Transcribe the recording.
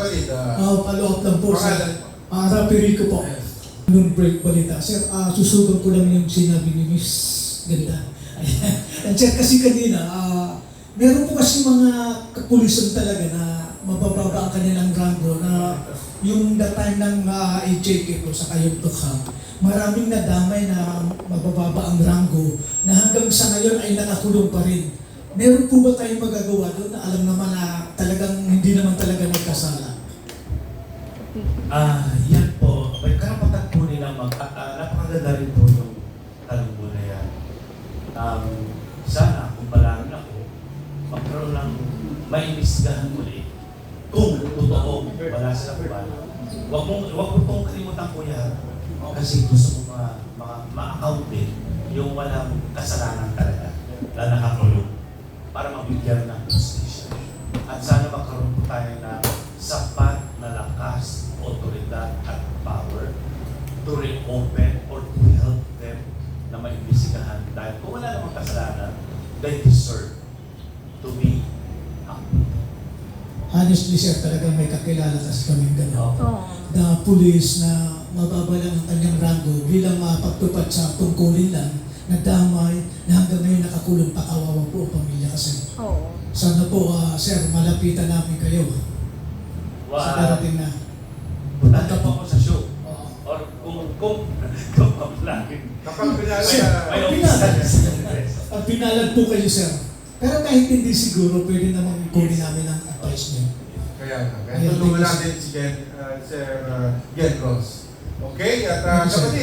kapatid. Follow-up lang po, sir. Pangalan. Rapi Rico po. Noon break balita. Sir, susugan ko lang yung sinabi ni Miss Ganda. Ayan. And sir, kasi kanina, meron po kasi mga kapulisan talaga na mabababa ang kanilang rango na yung the time ng HJK po sa kayong tukhang, maraming nadamay na mabababa ang rango na hanggang sa ngayon ay nakakulong pa rin. Meron po ba tayong magagawa doon na alam naman na talagang hindi naman talaga nagkasala? Yan po. May karapatan po nilang napakaganda rin po yung tanong mo na yan. Sana, kung palangin ako, magkaroon ng maimbestigahan muli kung totoo wala sila kubala. Huwag mo pong kalimutan ko yan kasi gusto mo ma-accountin yung walang kasalanan talaga na nakakulong para mabigyan ng justisya. At sana magkaroon po tayo ng sapat na lakas, otoridad at power to reopen or to help them na maimbestigahan dahil kung wala namang kasalanan, they deserve to be acquitted. Honestly, sir, talagang may kakilala kasi kaming gano'n. Oo. Na pulis na mababalang ang kanyang rango bilang pagtupad sa tungkulin lang, nagdamay na hanggang ngayon nakakulong pa, kawawa po ang pamilya kasi. Oo. Sana po, sir, malapitan namin kayo sa darating na. Punta po ako sa show. Oo. Or kung papalagin. Kapag Sir, pinalad po kayo, sir. Pero kahit hindi siguro, pwede namang kunin namin ang advice niyo. Kaya tulungan natin si Sir Gen Ross. Okay? At kapatid,